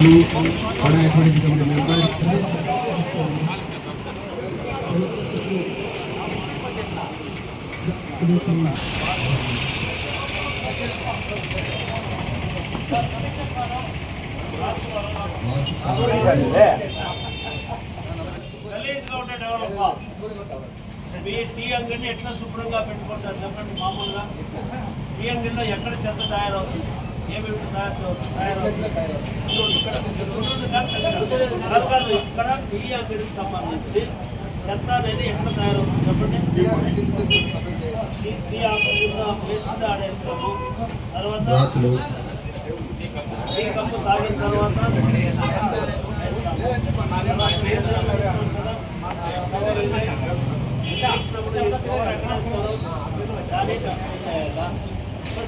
बड़ा authority committee member గలీజ్గా ఉండే డెవలప్ మీ టీ అంగడిని ఎట్లా శుభ్రంగా పెట్టుకుంటారు చెప్పండి. మామూలుగా టీ అంగడిలో ఎక్కడ చెత్త తయారవుతుంది, ఏమేమి తయారవుతుంది కాదు. ఇక్కడ టీ అంగడికి సంబంధించి చెత్త అనేది ఎట్లా తయారవుతుంది చెప్పండి. టీ ఆకుకుండా వేస్ట్ ఆడేస్తాము. తర్వాత టీ కప్పు తాగిన తర్వాత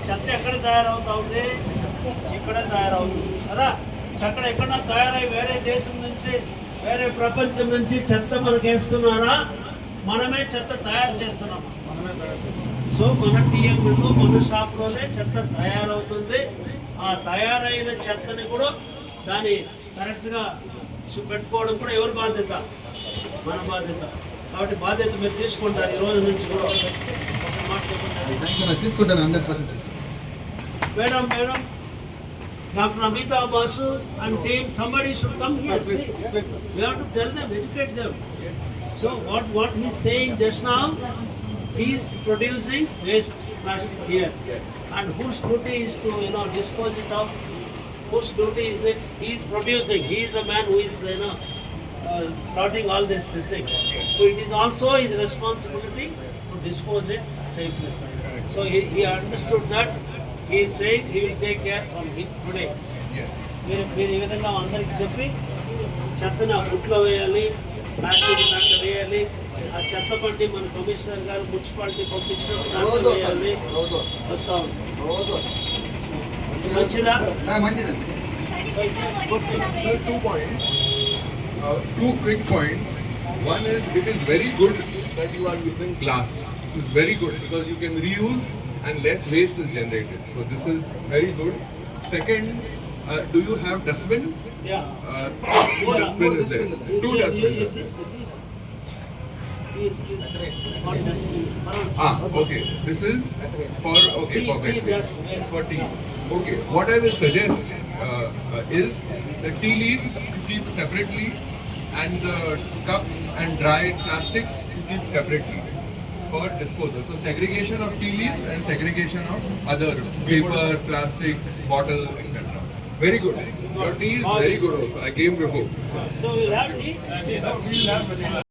చెత్త ఎక్కడ తయారవుతా ఉంది, ఇక్కడే తయారవుతుంది కదా. చెత్త ఎక్కడన్నా తయారై వేరే దేశం నుంచి వేరే ప్రపంచం నుంచి చెత్త మనకు వేస్తున్నారా, మనమే చెత్త తయారు చేస్తున్నాం. సో మన టీఎంలో మన షాప్లోనే చెత్త తయారవుతుంది. ఆ తయారైన చెత్తని కూడా దాన్ని కరెక్ట్గా పెట్టుకోవడం కూడా ఎవరి బాధ్యత, మన బాధ్యత. కాబట్టి బాధ్యత మీరు తీసుకుంటారు ఈ రోజు నుంచి కూడా. తీసుకుంటాను 100%. Madam Dr. Amita Basu and team, somebody should come here. See, we have to tell them, educate them. So what he's saying just now, he's producing waste plastic here, and whose duty is to dispose it off? Whose duty is it? He's producing. He is the man who is starting all this thing. So it is also his responsibility to dispose it safely. So he understood that. He is saying he will take care from it today. మీరు ఈ విధంగా అందరికి చెప్పి చెత్తని ఆ బుట్లో వేయాలి, plastic దాంట్లో వేయాలి. ఆ చెత్త బండి మన కమిషనర్ గారు మున్సిపాలిటీ పంపించినప్పుడు దాంట్లో వేయాలి. వస్తా ఉంది మంచిదా? Two quick points. One is, it is very good that you are using glass. This is very good because you can reuse and less waste is generated. So this is very good. Second, do you have dustbin? Yeah. Dustbin is there. Two dustbins. Okay. This is for for tea. Okay. What I will suggest is the tea leaves to keep separately, and the cups and dried plastics to keep separately for disposal. So segregation of tea leaves and segregation of other paper, plastic, bottles, etc. Very good. Your tea is very good also. I came before. So we'll have tea. We'll have